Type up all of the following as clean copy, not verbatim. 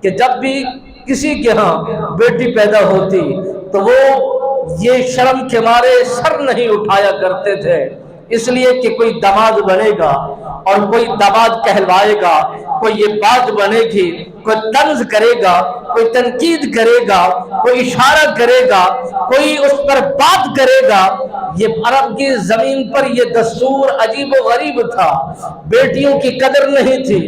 کہ جب بھی کسی کے ہاں بیٹی پیدا ہوتی تو وہ یہ شرم کے مارے سر نہیں اٹھایا کرتے تھے، اس لیے کہ کوئی داماد بنے گا اور کوئی داماد کہلوائے گا، کوئی یہ بات بنے گی، کوئی طنز کرے گا، کوئی تنقید کرے گا، کوئی اشارہ کرے گا، کوئی اس پر بات کرے گا۔ یہ عرب کی زمین پر یہ دستور عجیب و غریب تھا، بیٹیوں کی قدر نہیں تھی،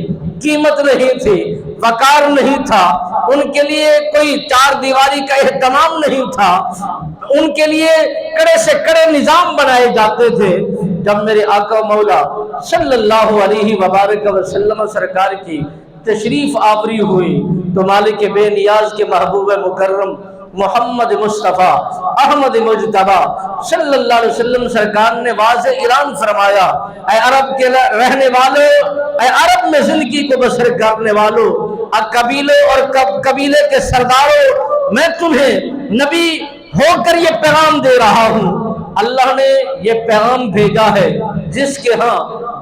قیمت نہیں تھی، وقار نہیں تھا، ان کے لیے کوئی چار دیواری کا اہتمام نہیں تھا، ان کے لیے کڑے سے کڑے نظام بنائے جاتے تھے۔ جب میرے آقا مولا صلی اللہ علیہ وبارک وسلم سرکار کی تشریف آوری ہوئی تو مالک بے نیاز کے محبوب مکرم محمد مصطفیٰ احمد مجتبی صلی اللہ علیہ وسلم سرکار نے واضح اعلان فرمایا، اے عرب کے رہنے والوں، اے عرب میں زندگی کو بسر کرنے والوں، قبیلوں اور قبیلے کے سرداروں، میں تمہیں نبی ہو کر یہ پیغام دے رہا ہوں۔ اللہ نے یہ پیغام بھیجا ہے، جس کے ہاں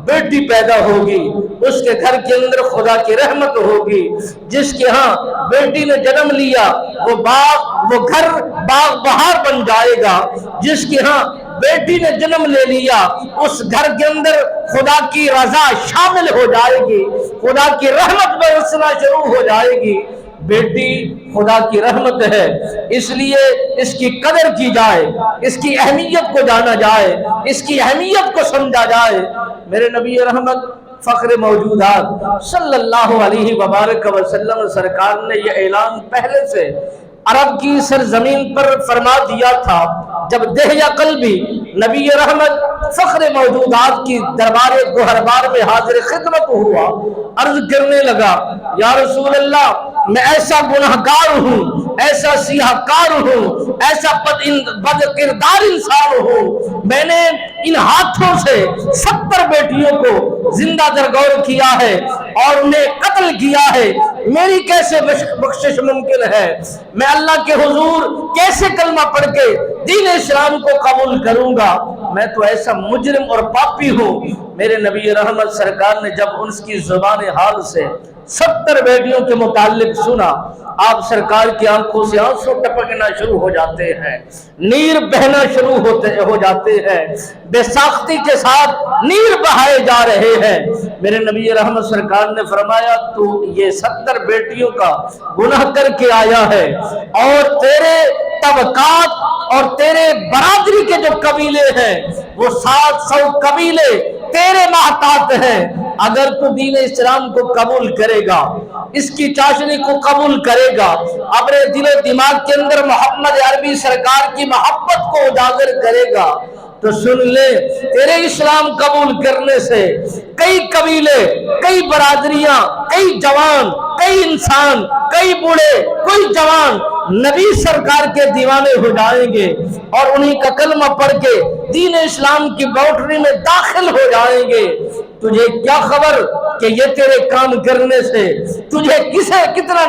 بیٹی پیدا ہوگی اس کے گھر کے اندر خدا کی رحمت ہوگی، جس کے ہاں بیٹی نے جنم لیا وہ گھر باغ بہار بن جائے گا، جس کے ہاں بیٹی نے جنم لے لیا اس گھر کے اندر خدا کی رضا شامل ہو جائے گی، خدا کی رحمت برسنا شروع ہو جائے گی۔ بیٹی خدا کی رحمت ہے، اس لیے اس کی قدر کی جائے، اس کی اہمیت کو جانا جائے، اس کی اہمیت کو سمجھا جائے۔ میرے نبی رحمت فخر موجودات صلی اللہ علیہ وبارک وسلم سرکار نے یہ اعلان پہلے سے عرب کی سرزمین پر فرما دیا تھا۔ جب دہیا قلبی نبی رحمت فخر موجودات کی دربار گوہربار میں حاضر خدمت ہوا، عرض کرنے لگا، یا رسول اللہ، میں ایسا گناہگار ہوں، ایسا سیاہ کار ہوں، ایسا بد کردار انسان ہوں، میں نے ان ہاتھوں سے 70 بیٹیوں کو زندہ درگور کیا ہے اور انہیں قتل کیا ہے، میری کیسے بخشش ممکن ہے؟ میں اللہ کے حضور کیسے کلمہ پڑھ کے دین اسلام کو قبول کروں گا؟ میں تو ایسا مجرم اور پاپی ہوں۔ میرے نبی رحمت سرکار نے جب ان کی زبان حال سے 70 بیٹیوں کے متعلق سنا، آپ سرکار کی آنکھوں سے آنسو ٹپکنا شروع ہو جاتے ہیں، نیر بہنا شروع ہو جاتے ہیں، بے ساختی کے ساتھ نیر بہائے جا رہے ہیں۔ میرے نبی رحمت سرکار نے فرمایا، تو یہ 70 بیٹیوں کا گناہ کر کے آیا ہے، اور تیرے طبقات اور تیرے برادری کے جو قبیلے ہیں وہ 700 قبیلے تیرے محتاط ہیں۔ اگر تو دین اسلام کو قبول کرے گا، اس کی چاشنی کو قبول کرے گا، اپنے دل و دماغ کے اندر محمد عربی سرکار کی محبت کو اجاگر کرے گا، تو سن لے، تیرے اسلام قبول کرنے سے کئی قبیلے، کئی برادریاں، کئی جوان، کئی انسان، کئی بوڑھے، کوئی جوان نبی سرکار کے دیوانے ہو جائیں گے اور انہی کا کلمہ پڑھ کے دین اسلام کی باؤنڈری میں داخل ہو جائیں گے۔ تجھے کیا خبر کہ یہ تیرے کام کرنے سے تجھے کتنا